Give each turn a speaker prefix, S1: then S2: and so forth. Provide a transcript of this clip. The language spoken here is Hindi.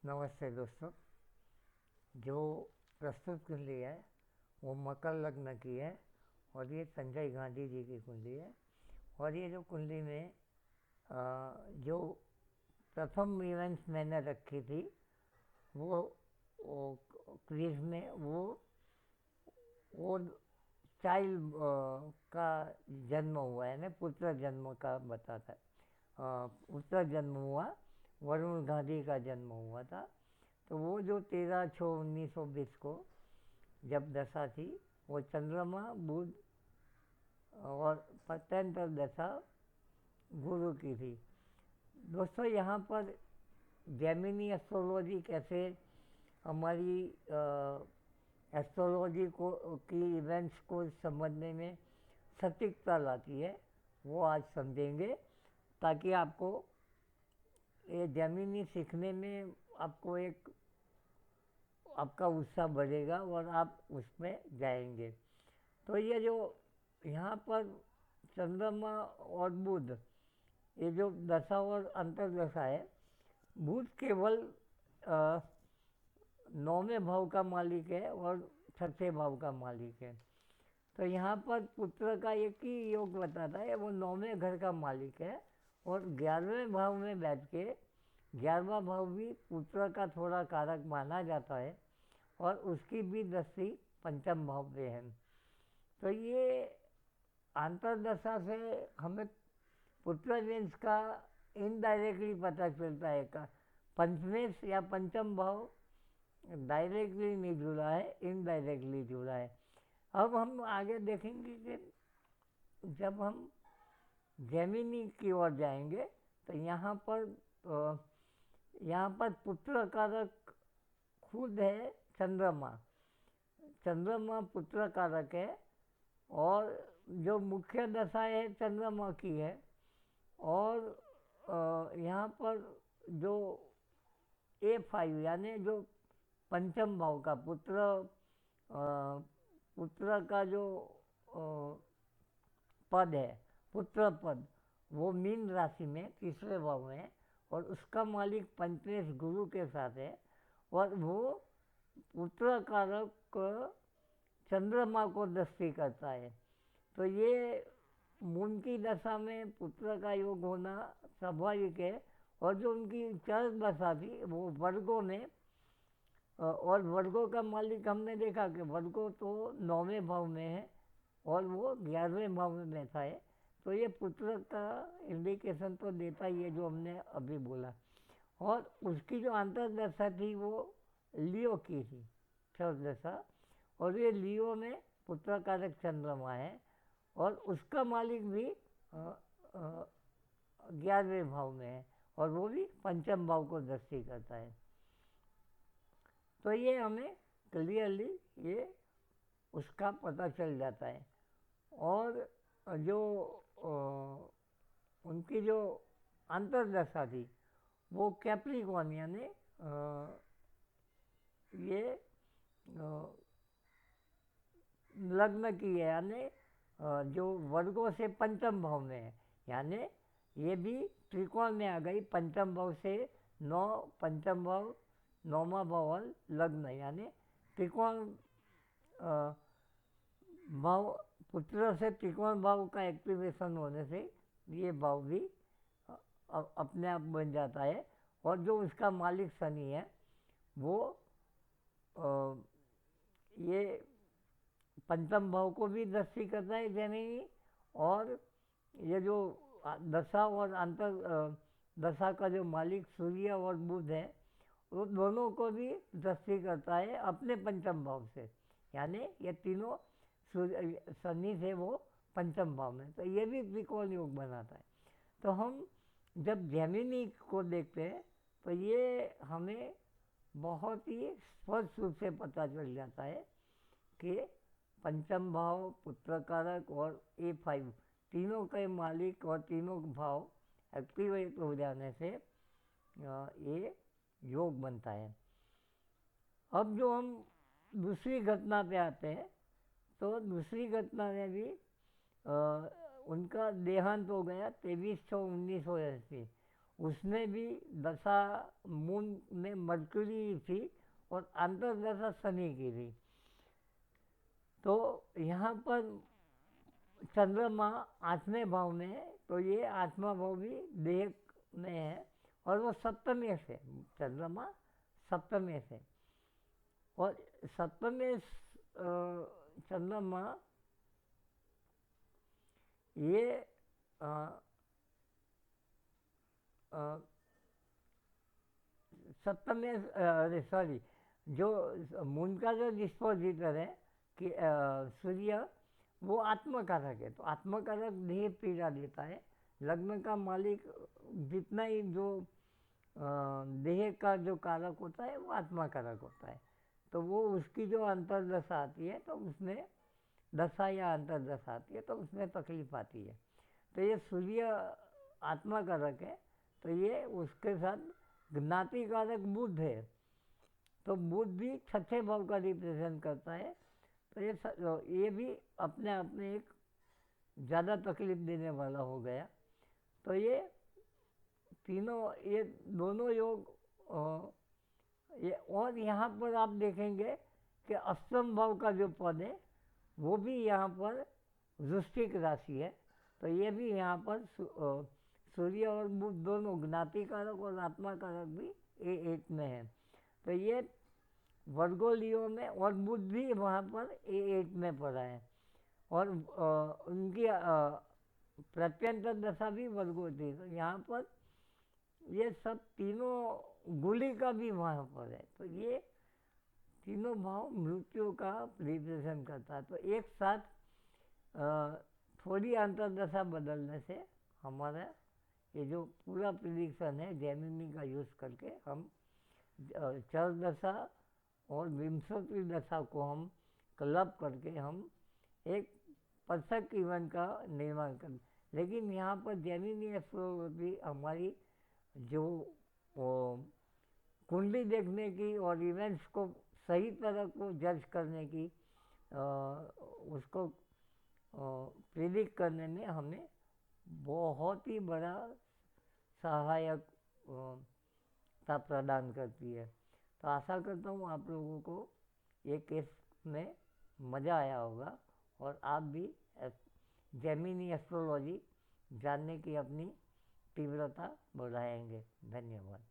S1: नमस्ते दोस्तों। जो प्रस्तुत कुंडली है वो मकर लग्न की है और ये संजय गांधी जी की कुंडली है। और ये जो कुंडली में जो प्रथम इवेंट्स मैंने रखी थी वो क्विज में वो चाइल्ड का जन्म हुआ है ना, पुत्र जन्म का बताता है। पुत्र जन्म हुआ, वरुण गांधी का जन्म हुआ था। तो वो जो 13/6/1920 को जब दशा थी, वो चंद्रमा बुध और पत्यंतर दशा गुरु की थी। दोस्तों, यहाँ पर जेमिनी एस्ट्रोलॉजी कैसे हमारी एस्ट्रोलॉजी को की इवेंट्स को समझने में सटीकता लाती है, वो आज समझेंगे, ताकि आपको ये जेमिनी सीखने में आपका उत्साह बढ़ेगा और आप उसमें जाएंगे। तो ये जो यहाँ पर चंद्रमा और बुध, ये जो दशा और अंतर्दशा है, बुध केवल 9वें भाव का मालिक है और 6ठे भाव का मालिक है। तो यहाँ पर पुत्र का एक ही योग बताता है, वो 9वें घर का मालिक है और 11वें भाव में बैठ के 11वां भाव भी पुत्र का थोड़ा कारक माना जाता है और उसकी भी दृष्टि पंचम भाव पे है। तो ये अंतर्दशा से हमें पुत्र वेंस का इनडायरेक्टली पता चलता है। का पंचमेश या पंचम भाव डायरेक्टली नहीं जुड़ा है, इनडायरेक्टली जुड़ा है। अब हम आगे देखेंगे कि जब हम जेमिनी की ओर जाएंगे तो यहाँ पर पुत्र कारक खुद है चंद्रमा। चंद्रमा पुत्र कारक है और जो मुख्य दशा है चंद्रमा की है। और यहाँ पर जो A5 यानी जो पंचम भाव का पुत्र का जो पद है, पुत्र पद, वो मीन राशि में तीसरे भाव में है और उसका मालिक पंचमेश गुरु के साथ है। और वो पुत्र कारक चंद्रमा को दृष्टि करता है। तो ये मून की दशा में पुत्र का योग होना स्वाभाविक है। और जो उनकी चर दशा थी वो वर्गों में, और वर्गों का मालिक हमने देखा कि वर्गों तो 9वें भाव में है और वो 11वें भाव में बैठा है। तो ये पुत्र का इंडिकेशन तो देता ही है, जो हमने अभी बोला। और उसकी जो अंतर्दशा थी वो लियो की थी, दशा, और ये लियो में पुत्र कारक चंद्रमा है और उसका मालिक भी 11वें भाव में है और वो भी पंचम भाव को दृष्टि करता है। तो ये हमें क्लियरली ये उसका पता चल जाता है। और जो उनकी जो अंतर्दशा थी वो कैप्रिकॉर्न यानी ये लग्न की है, यानी जो वर्गों से पंचम भाव में है। यानी ये भी त्रिकोण में आ गई, पंचम भाव से 9, पंचम भाव 9वां भाव और लग्न, यानी त्रिकोण भाव, पुत्र से त्रिकोण भाव का एक्टिवेशन होने से ये भाव भी अपने आप बन जाता है। और जो उसका मालिक शनि है वो ये पंचम भाव को भी दृष्टि करता है जेमिनी। और ये जो दशा और अंतर दशा का जो मालिक सूर्य और बुध है, वो दोनों को भी दृष्टि करता है अपने पंचम भाव से। यानी ये तीनों शनि से वो पंचम भाव में, तो ये भी त्रिकोण योग बनाता है। तो हम जब जेमिनी को देखते हैं तो ये हमें बहुत ही स्पष्ट रूप से पता चल जाता है कि पंचम भाव, पुत्र कारक और A5 तीनों के मालिक और तीनों भाव एक्टिवेट हो जाने से ये योग बनता है। अब जो हम दूसरी घटना पे आते हैं, तो दूसरी घटना में भी उनका देहांत हो गया 23/6/1980 उसने भी दशा मून में मरकरी थी और अंतर्दशा शनि की थी। तो यहाँ पर चंद्रमा 8वें भाव में है, तो ये 8वां भाव भी देह में है और वो सप्तमी से, चंद्रमा सप्तमी से, और सप्तमी चंद्रमा ये सप्तमी, अरे सॉरी, जो मून का जो डिस्पोजिटर है कि सूर्य, वो आत्मकारक है, तो आत्मकारक देह पीड़ा देता है। लग्न का मालिक जितना ही जो देह का जो कारक होता है वो आत्मकारक होता है, तो वो उसकी जो अंतर्दशा आती है तो उसमें दशा या अंतर्दशा आती है तो उसमें तकलीफ आती है। तो ये सूर्य आत्मकारक है, तो ये उसके साथ ज्ञाति कारक बुध है, तो बुध भी छठे भाव का रिप्रेजेंट करता है। तो ये भी अपने आप में एक ज़्यादा तकलीफ देने वाला हो गया। तो ये तीनों, ये दोनों योग ये, और यहाँ पर आप देखेंगे कि अष्टम भाव का जो पद है वो भी यहाँ पर वृश्चिक राशि है, तो ये भी यहाँ पर सूर्य और बुध दोनों ज्ञाति कारक और आत्मा कारक भी A8 में है। तो ये वर्गो लियो में, और बुध भी वहाँ पर A8 में पड़ा है, और उनकी प्रत्यंतर दशा भी वर्गो थी। तो यहाँ पर ये सब तीनों गुली का भी वहाँ पर है, तो ये तीनों भाव मृत्यु का रिप्रेजेंट करता है। तो एक साथ थोड़ी अंतर्दशा बदलने से हमारा ये जो पूरा प्रिडिक्शन है जेमिनी का यूज़ करके हम चर दशा और विंशति दशा को हम क्लब करके हम एक परफेक्ट इवेंट का निर्माण कर। लेकिन यहाँ पर जेमिनी एस्ट्रोलॉजी हमारी जो कुंडली देखने की और इवेंट्स को सही तरह को जज करने की, उसको प्रिडिक्ट करने में हमें बहुत ही बड़ा सहायक ता प्रदान करती है। तो आशा करता हूँ आप लोगों को ये केस में मज़ा आया होगा और आप भी जेमिनी एस्ट्रोलॉजी जानने की अपनी तीव्रता बढ़ाएंगे। धन्यवाद।